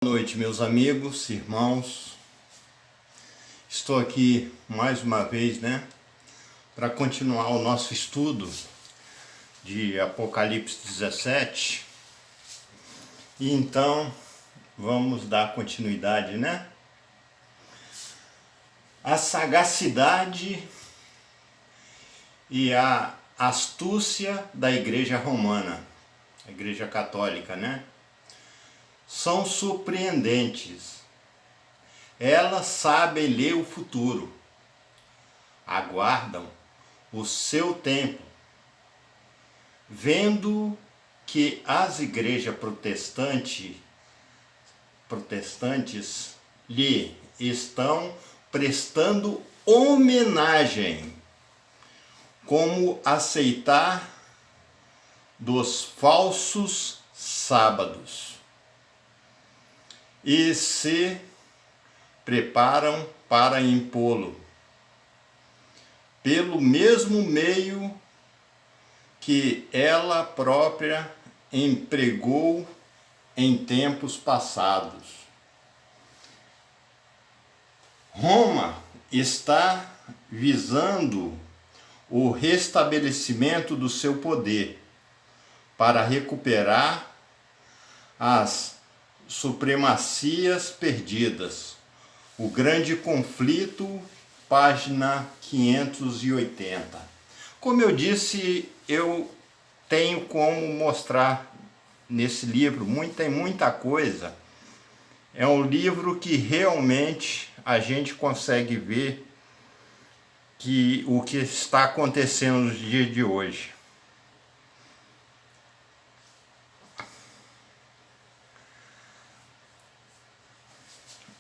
Boa noite, meus amigos, irmãos. Estou aqui mais uma vez, para continuar o nosso estudo de Apocalipse 17. E então, vamos dar continuidade, A sagacidade e a astúcia da Igreja Romana, a Igreja Católica, são surpreendentes. Elas sabem ler o futuro, aguardam o seu tempo, vendo que as igrejas protestantes lhe estão prestando homenagem, como aceitar dos falsos sábados, e se preparam para impô-lo pelo mesmo meio que ela própria empregou em tempos passados. Roma está visando o restabelecimento do seu poder para recuperar as supremacias perdidas. O grande conflito, página 580. Como eu disse, eu tenho como mostrar nesse livro muita coisa. É um livro que realmente a gente consegue ver que o que está acontecendo nos dias de hoje.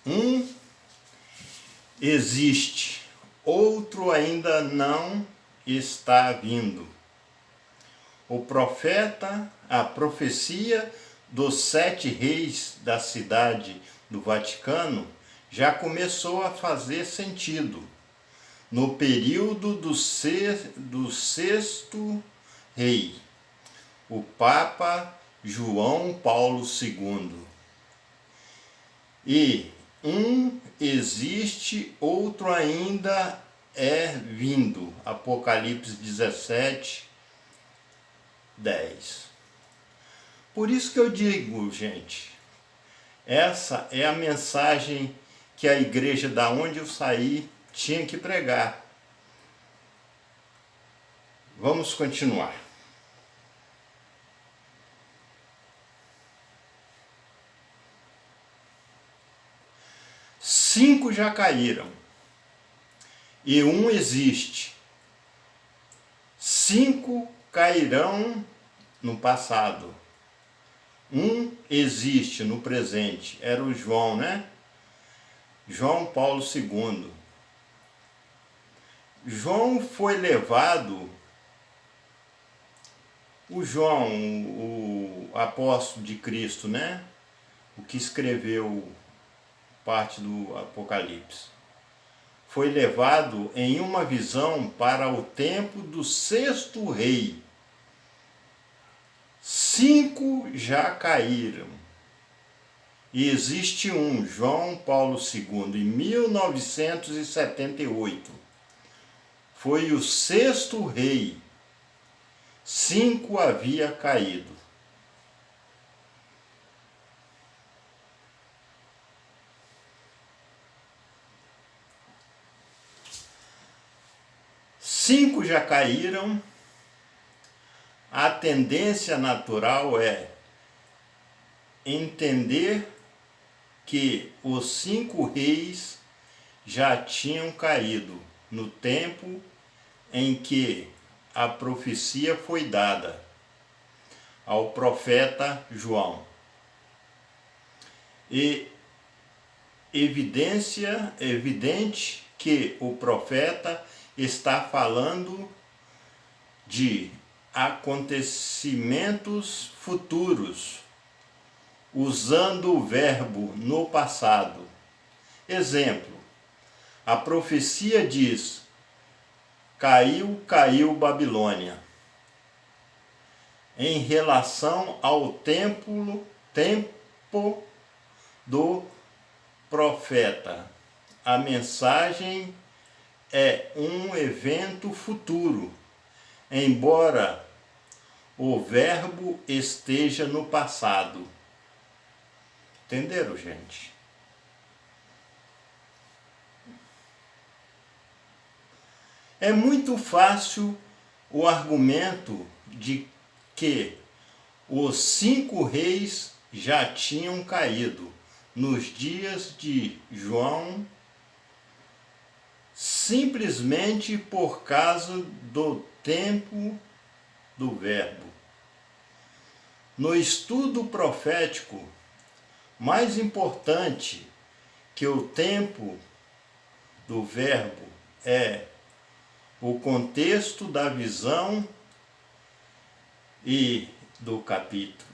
Um existe, outro ainda não está vindo. O profeta, a profecia dos 7 reis da cidade do Vaticano já começou a fazer sentido no período do sexto rei, o Papa João Paulo II. E um existe, outro ainda é vindo. Apocalipse 17, 10. Por isso que eu digo, gente, essa é a mensagem que a igreja da onde eu saí tinha que pregar. Vamos continuar. 5 já caíram e um existe. 5 cairão no passado. Um existe no presente. Era o João, João Paulo II. João foi levado. O João, o apóstolo de Cristo, o que escreveu parte do Apocalipse, foi levado em uma visão para o tempo do 6º rei. 5 já caíram e existe um, João Paulo II, em 1978. Foi o 6º rei. 5 havia caído. Cinco já caíram. A tendência natural é entender que os 5 reis já tinham caído no tempo em que a profecia foi dada ao profeta João. E evidente que o profeta está falando de acontecimentos futuros, usando o verbo no passado. Exemplo, a profecia diz: caiu Babilônia. Em relação ao tempo do profeta. A mensagem é um evento futuro, embora o verbo esteja no passado. Entenderam, gente? É muito fácil o argumento de que os 5 reis já tinham caído nos dias de João, simplesmente por causa do tempo do verbo. No estudo profético, mais importante que o tempo do verbo é o contexto da visão e do capítulo.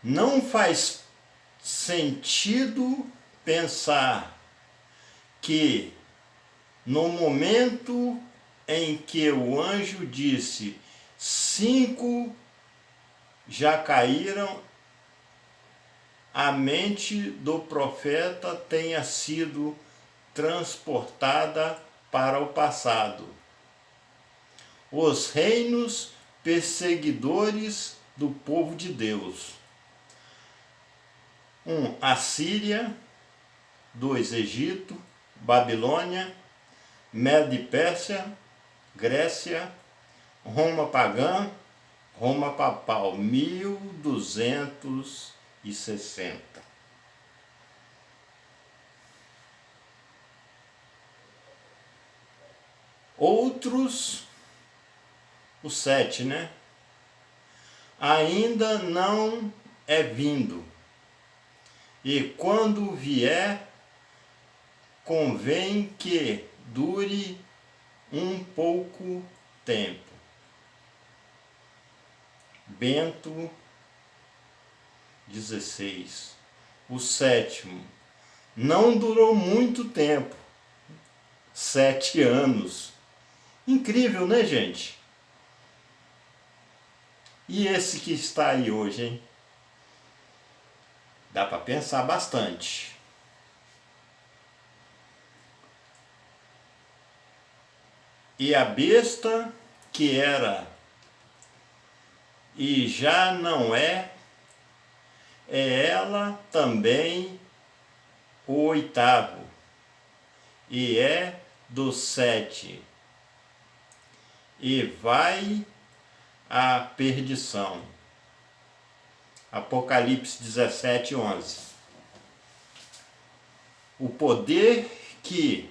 Não faz sentido pensar que no momento em que o anjo disse 5 já caíram, a mente do profeta tenha sido transportada para o passado. Os reinos perseguidores do povo de Deus. 1. Assíria. 2. Egito, Babilônia, Média e Pérsia, Grécia, Roma pagã, Roma papal, 1260. Outros, o 7, né? Ainda não é vindo. E quando vier, convém que dure um pouco tempo. Bento 16. O 7º não durou muito tempo, 7 anos. Incrível, né, gente? E esse que está aí hoje, hein? Dá para pensar bastante. E a besta que era e já não é ela também o 8º, e é do 7, e vai à perdição. Apocalipse 17, 11. O poder que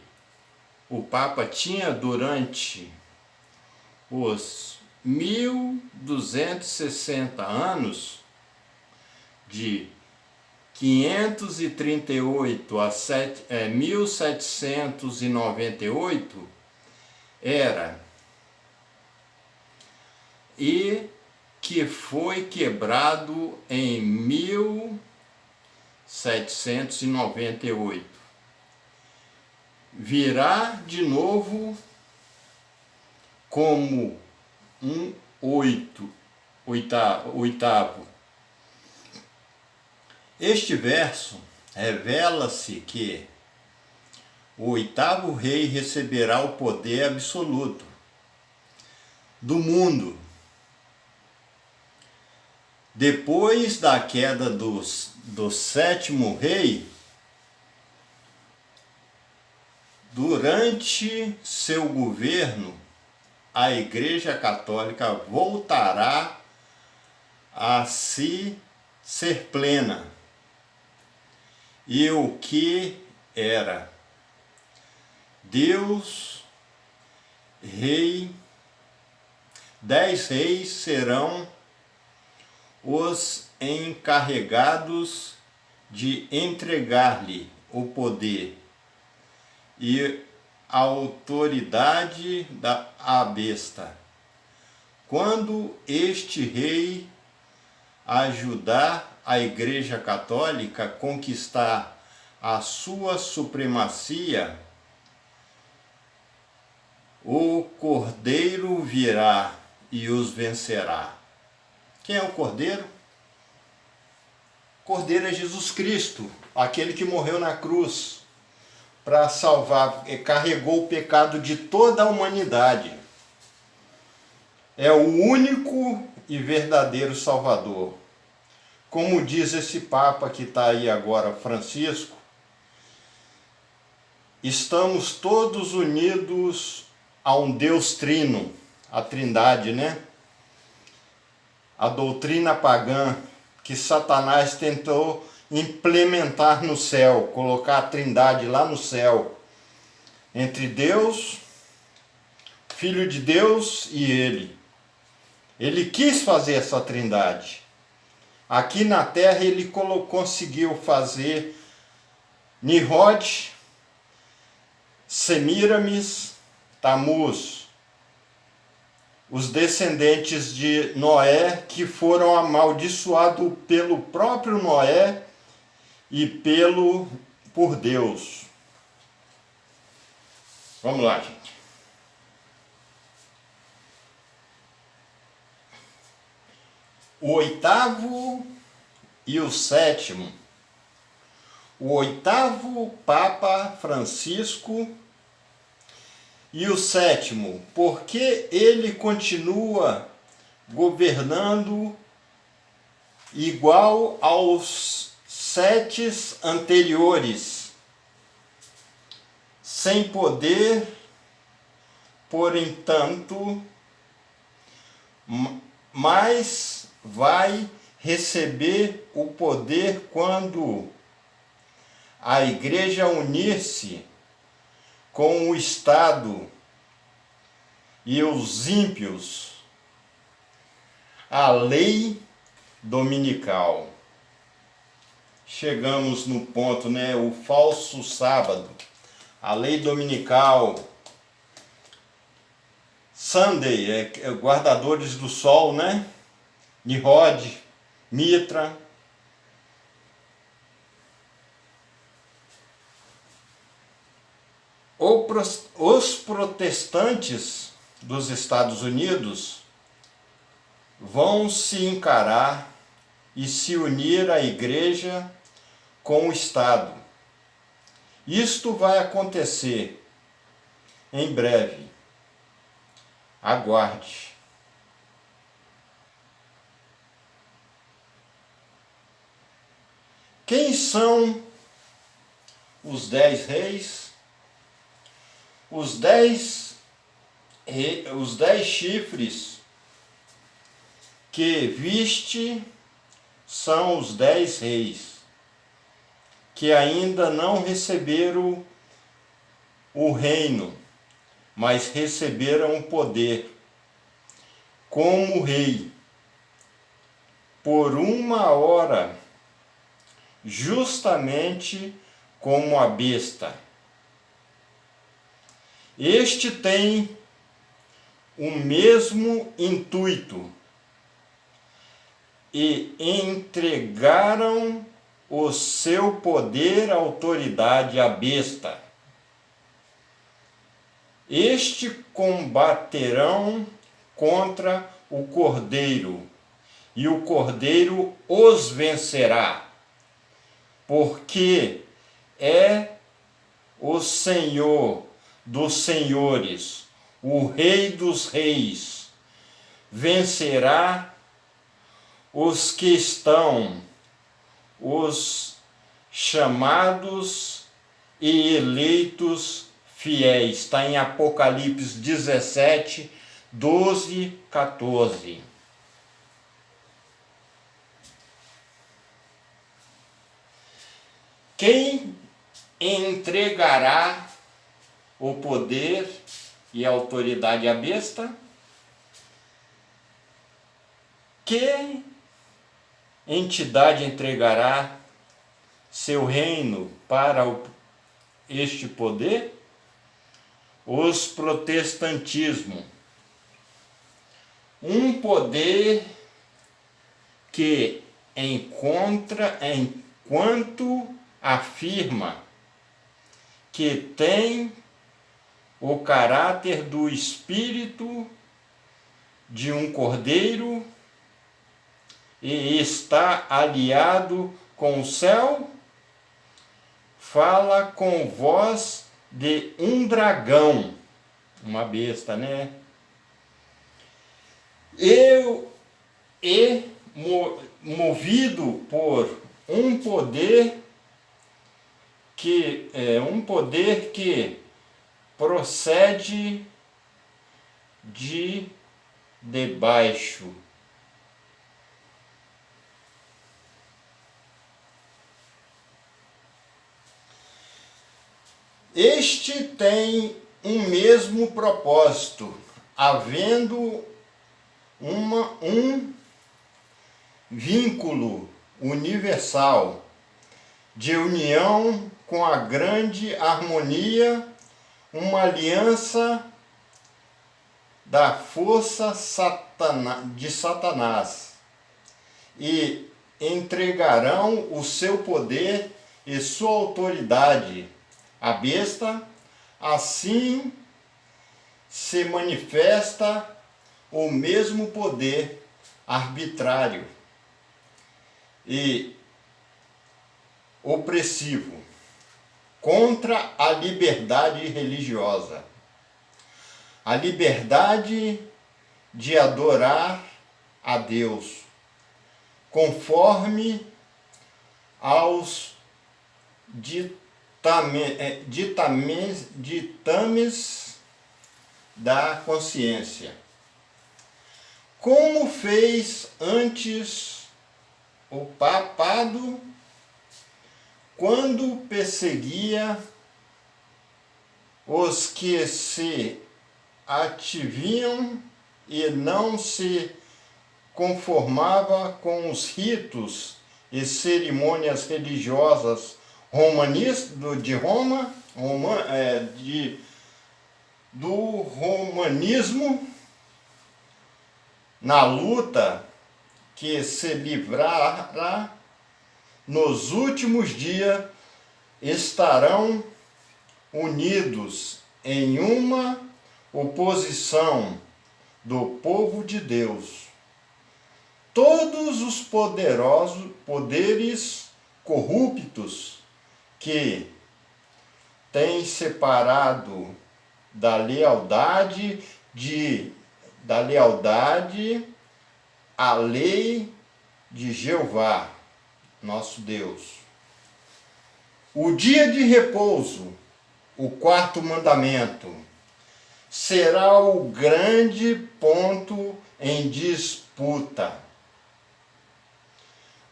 o Papa tinha durante os 1260 anos, de 538 a 1798, era e que foi quebrado em 1798. Virá de novo como um oitavo. Este verso revela-se que o 8º rei receberá o poder absoluto do mundo. Depois da queda do 7º rei, durante seu governo, a Igreja Católica voltará a ser plena. E o que era Deus, rei, 10 reis serão os encarregados de entregar-lhe o poder e a autoridade à besta. Quando este rei ajudar a Igreja Católica a conquistar a sua supremacia, o Cordeiro virá e os vencerá. Quem é o Cordeiro? O Cordeiro é Jesus Cristo, aquele que morreu na cruz para salvar, carregou o pecado de toda a humanidade. É o único e verdadeiro Salvador. Como diz esse Papa que está aí agora, Francisco, estamos todos unidos a um Deus trino, a Trindade, né? A doutrina pagã que Satanás tentou implementar no céu, colocar a Trindade lá no céu, entre Deus, Filho de Deus e Ele. Ele quis fazer essa Trindade. Aqui na Terra ele conseguiu fazer Nimrod, Semíramis, Tamuz, os descendentes de Noé que foram amaldiçoados pelo próprio Noé e por Deus. Vamos lá, gente. O oitavo e o sétimo. O oitavo Papa Francisco e o sétimo, porque ele continua governando igual aos 7 anteriores, sem poder, por entanto, mas vai receber o poder quando a Igreja unir-se com o Estado e os ímpios, a lei dominical. Chegamos no ponto, né? O falso sábado, a lei dominical. Sunday, guardadores do sol, né? Nimrod, Mitra. Os protestantes dos Estados Unidos vão se encarar e se unir à igreja com o Estado. Isto vai acontecer em breve. Aguarde. Quem são os 10 reis? Os 10 chifres que viste são os 10 reis, que ainda não receberam o reino, mas receberam o poder como rei, por 1 hora, justamente como a besta. Este tem o mesmo intuito, e entregaram o seu poder e autoridade à besta. Este combaterão contra o Cordeiro, e o Cordeiro os vencerá, porque é o Senhor dos senhores, o Rei dos reis. Vencerá os que estão, os chamados e eleitos fiéis. Está em Apocalipse 17, 12, 14. Quem entregará o poder e a autoridade à besta? Que entidade entregará seu reino para este poder? Os protestantismo. Um poder que enquanto afirma que tem o caráter do espírito de um cordeiro e está aliado com o céu, fala com voz de um dragão, uma besta, né? Movido por um poder que procede de debaixo. Este tem um mesmo propósito, havendo um vínculo universal de união com a grande harmonia, uma aliança da força de Satanás, e entregarão o seu poder e sua autoridade à besta. Assim se manifesta o mesmo poder arbitrário e opressivo contra a liberdade religiosa, a liberdade de adorar a Deus, conforme aos ditames da consciência, como fez antes o papado quando perseguia os que se ativiam e não se conformava com os ritos e cerimônias religiosas de Roma, do romanismo, na luta que se livrará nos últimos dias, estarão unidos em uma oposição do povo de Deus. Todos os poderes corruptos que têm separado da lealdade à lei de Jeová, nosso Deus. O dia de repouso, o quarto mandamento, será o grande ponto em disputa,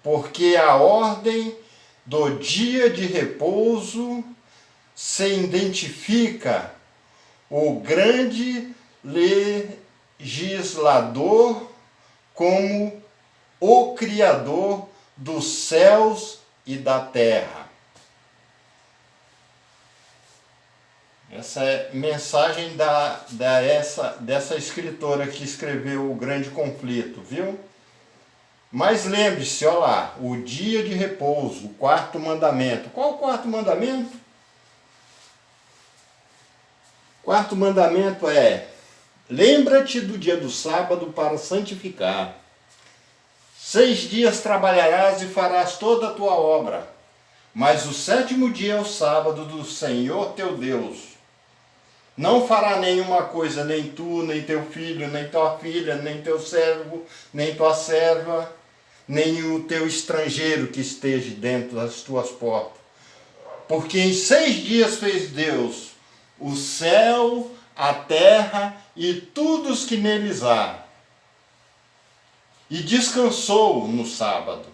porque a ordem do dia de repouso se identifica o grande legislador como o Criador dos céus e da terra. Essa é a mensagem dessa escritora que escreveu O Grande Conflito, viu? Mas lembre-se, olha lá, o dia de repouso, o quarto mandamento. Qual o quarto mandamento? O quarto mandamento é: lembra-te do dia do sábado para santificar. 6 dias trabalharás e farás toda a tua obra, mas o 7º dia é o sábado do Senhor teu Deus. Não fará nenhuma coisa, nem tu, nem teu filho, nem tua filha, nem teu servo, nem tua serva, nem o teu estrangeiro que esteja dentro das tuas portas. Porque em 6 dias fez Deus o céu, a terra e tudo os que neles há. E descansou no sábado.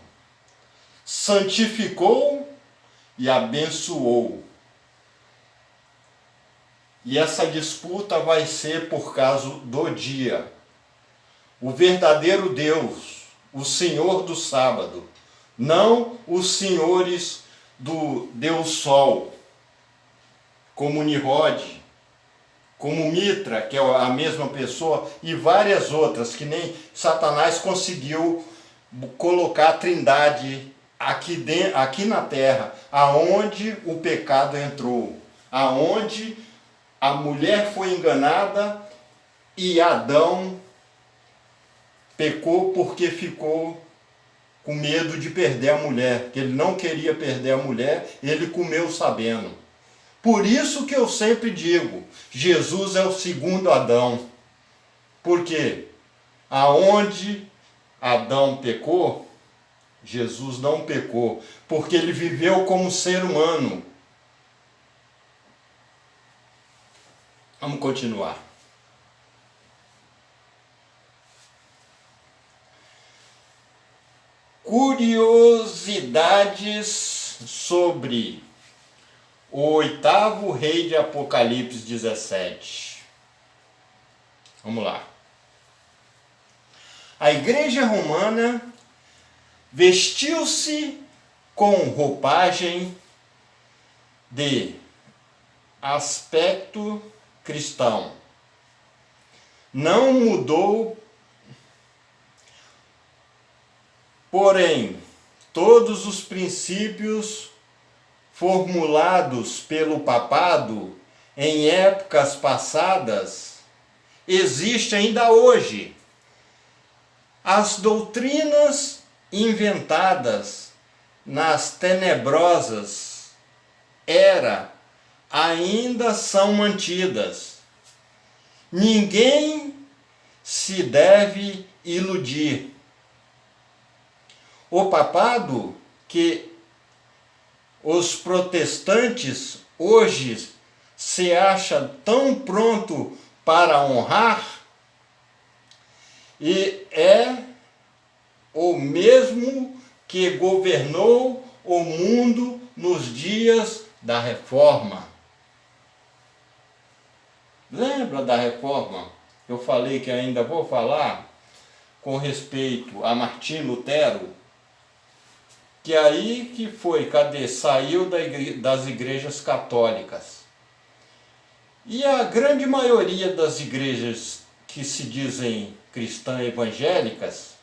Santificou e abençoou. E essa disputa vai ser por causa do dia. O verdadeiro Deus, o Senhor do sábado, não os senhores do Deus Sol, como Nimrod, como Mitra, que é a mesma pessoa, e várias outras, que nem Satanás conseguiu colocar a trindade aqui na terra, aonde o pecado entrou, aonde a mulher foi enganada e Adão pecou porque ficou com medo de perder a mulher, que ele não queria perder a mulher, ele comeu sabendo. Por isso que eu sempre digo, Jesus é o segundo Adão. Por quê? Aonde Adão pecou, Jesus não pecou, porque ele viveu como ser humano. Vamos continuar. Curiosidades sobre o oitavo rei de Apocalipse 17. Vamos lá. A igreja romana vestiu-se com roupagem de aspecto cristão. Não mudou, porém, todos os princípios formulados pelo papado em épocas passadas existem ainda hoje. As doutrinas inventadas nas tenebrosas era ainda são mantidas. Ninguém se deve iludir. O papado que os protestantes hoje se acham tão pronto para honrar e é o mesmo que governou o mundo nos dias da Reforma. Lembra da Reforma? Eu falei que ainda vou falar com respeito a Martim Lutero, que aí que foi, saiu das igrejas católicas. E a grande maioria das igrejas que se dizem cristãs evangélicas,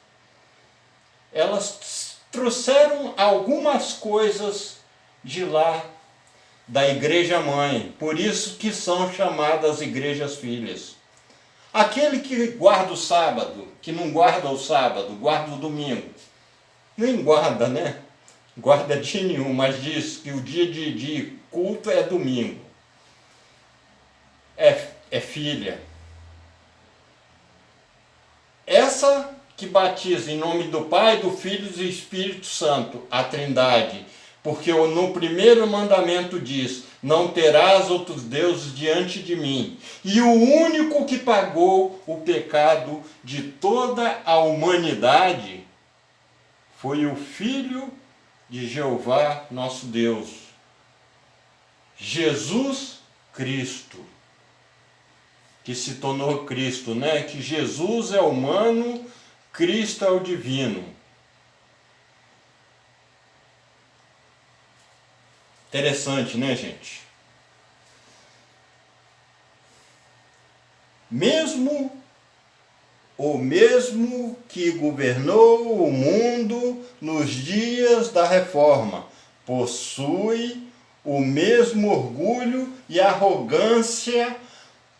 elas trouxeram algumas coisas de lá, da igreja mãe, por isso que são chamadas igrejas filhas. Aquele que guarda o sábado, que não guarda o sábado, guarda o domingo, nem guarda, né? Guarda dia nenhum, mas diz que o dia de culto é domingo. É filha. Essa que batiza em nome do Pai, do Filho e do Espírito Santo, a Trindade, porque no primeiro mandamento diz: não terás outros deuses diante de mim. E o único que pagou o pecado de toda a humanidade foi o Filho de Jeová, nosso Deus, Jesus Cristo, que se tornou Cristo, né? Que Jesus é humano, Cristo é o divino. Interessante, né, gente? O mesmo que governou o mundo nos dias da Reforma possui o mesmo orgulho e arrogância,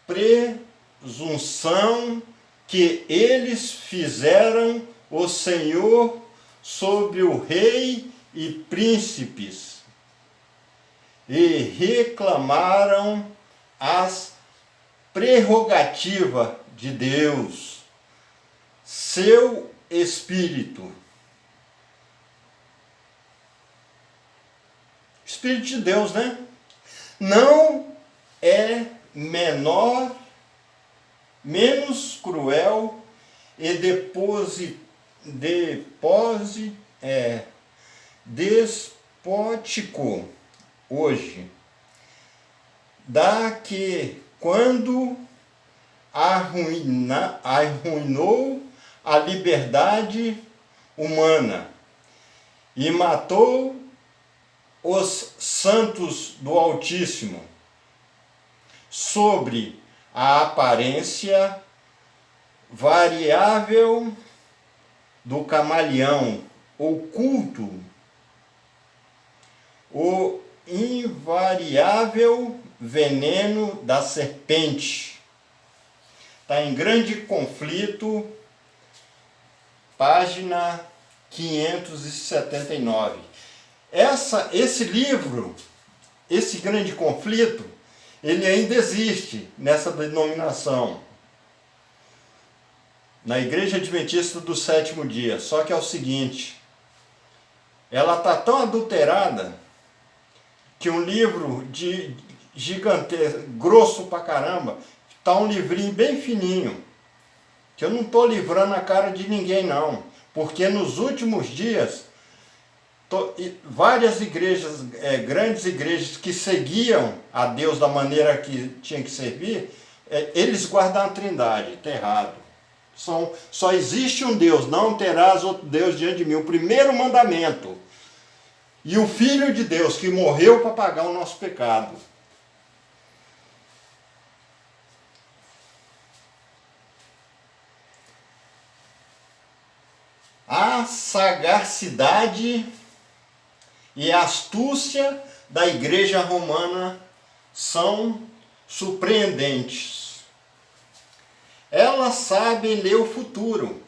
presunção que eles fizeram o Senhor sobre o rei e príncipes, e reclamaram as prerrogativas de Deus, seu Espírito. Espírito de Deus, né? Não é menos cruel e despótico hoje, da que quando arruinou a liberdade humana e matou os santos do Altíssimo sobre a aparência variável do camaleão oculto, o invariável veneno da serpente. Está em grande conflito, página 1579. Esse livro, esse grande conflito, ele ainda existe nessa denominação, na Igreja Adventista do Sétimo Dia. Só que é o seguinte, ela está tão adulterada que um livro de gigantesco, grosso pra caramba, está um livrinho bem fininho, que eu não estou livrando a cara de ninguém não, porque nos últimos dias várias igrejas, grandes igrejas que seguiam a Deus da maneira que tinha que servir, eles guardam a Trindade. Está errado. Só existe um Deus, não terás outro Deus diante de mim. O primeiro mandamento. E o Filho de Deus que morreu para pagar o nosso pecado. A sagacidade e a astúcia da Igreja Romana são surpreendentes. Ela sabe ler o futuro,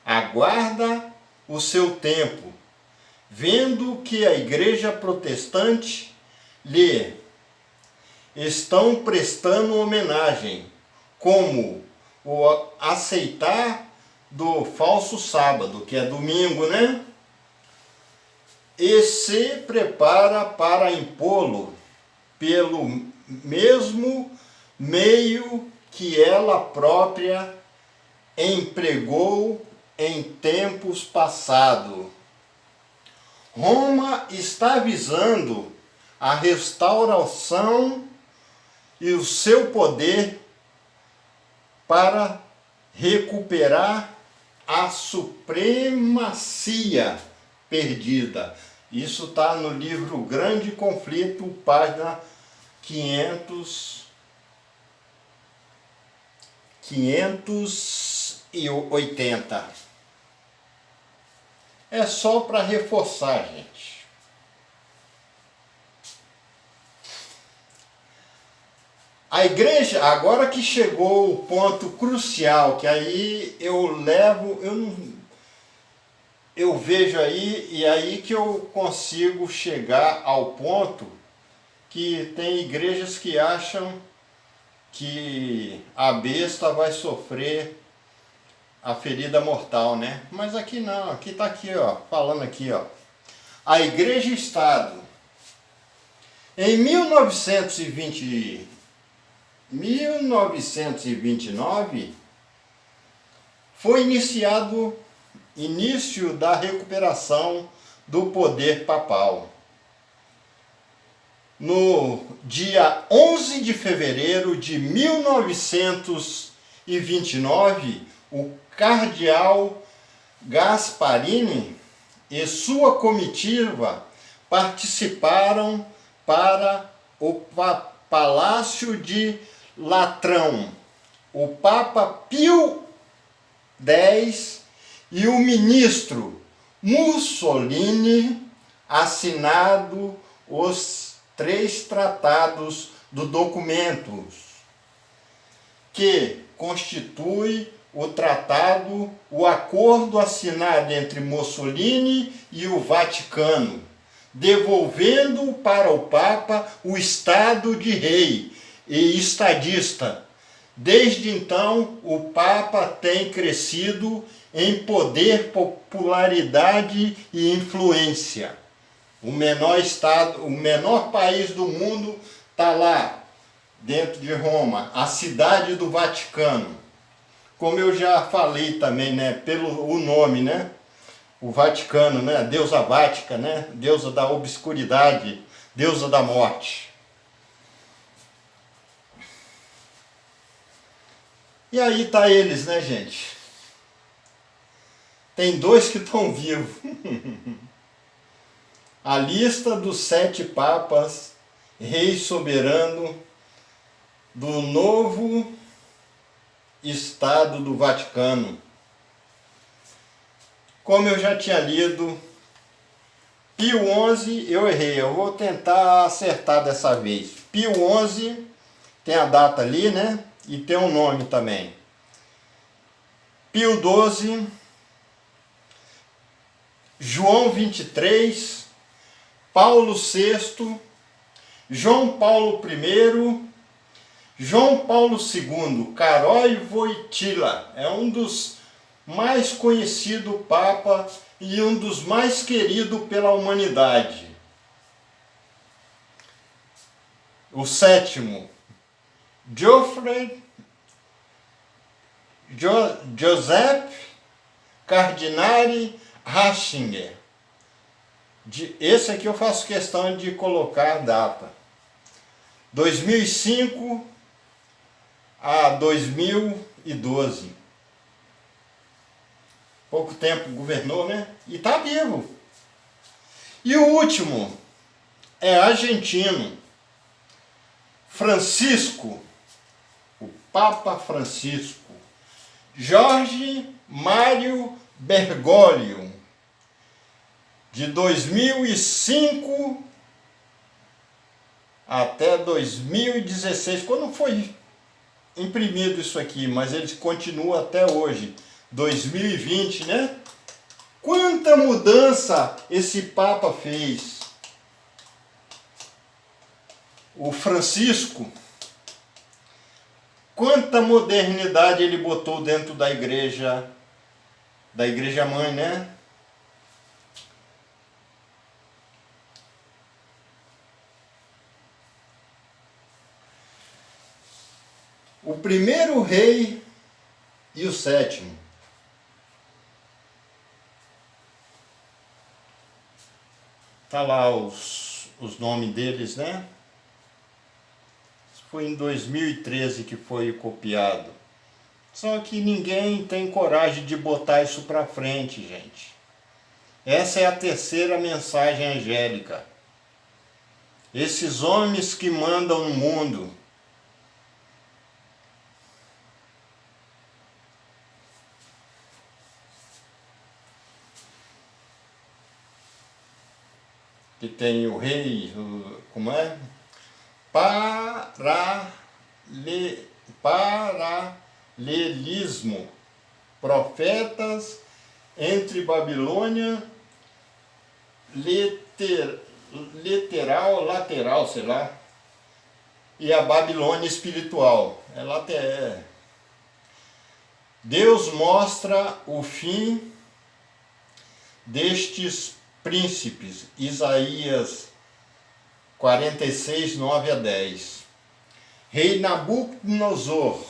aguarda o seu tempo, vendo que a Igreja Protestante lhe estão prestando homenagem, como o aceitar do falso sábado, que é domingo, né? E se prepara para impô-lo pelo mesmo meio que ela própria empregou em tempos passados. Roma está visando a restauração e o seu poder para recuperar a supremacia perdida. Isso está no livro Grande Conflito, página 580. É só para reforçar, gente. A igreja, agora que chegou o ponto crucial, que aí eu vejo aí, e aí que eu consigo chegar ao ponto que tem igrejas que acham que a besta vai sofrer a ferida mortal, né? Mas aqui não, aqui está aqui, ó, falando aqui, ó. A Igreja e Estado. Em 1929 foi início da recuperação do poder papal. No dia 11 de fevereiro de 1929, o cardeal Gasparini e sua comitiva participaram para o Palácio de Latrão. O Papa Pio X e o ministro Mussolini assinado os 3 tratados do documento, que constitui o acordo assinado entre Mussolini e o Vaticano, devolvendo para o Papa o estado de rei e estadista. Desde então, o Papa tem crescido em poder, popularidade e influência. O menor país do mundo está lá, dentro de Roma, a cidade do Vaticano. Como eu já falei também, né, pelo o nome, né, o Vaticano, né, a deusa Vática, né, deusa da obscuridade, deusa da morte. E aí tá eles, né, gente? Tem 2 que estão vivos. A lista dos 7 papas, rei soberano do novo Estado do Vaticano. Como eu já tinha lido, Pio XI, eu errei, eu vou tentar acertar dessa vez. Pio XI, tem a data ali, né? E tem um nome também. Pio XII, João 23, Paulo VI, João Paulo I, João Paulo II, Karol Wojtyła, é um dos mais conhecidos Papa e um dos mais queridos pela humanidade. O sétimo, Joseph Cardinale Ratzinger. Esse aqui eu faço questão de colocar a data. 2005 a 2012. Pouco tempo governou, né? E está vivo. E o último é argentino. Francisco, o Papa Francisco. Jorge Mário Bergoglio, de 2005 até 2016, quando foi imprimido isso aqui, mas ele continua até hoje, 2020, né? Quanta mudança esse Papa fez! O Francisco, quanta modernidade ele botou dentro da igreja mãe, né? O primeiro rei e o sétimo. Tá lá os nomes deles, né? Foi em 2013 que foi copiado. Só que ninguém tem coragem de botar isso para frente, gente. Essa é a terceira mensagem angélica. Esses homens que mandam no mundo. Que tem o rei, como é? Paralelismo, profetas entre Babilônia, lateral, sei lá, e a Babilônia espiritual. Deus mostra o fim destes príncipes, Isaías 46, 9 a 10. Rei Nabucodonosor,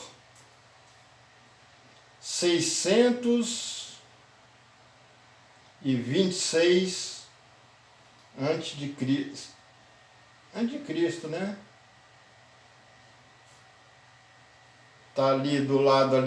626 anticristo, né? Tá ali do lado ali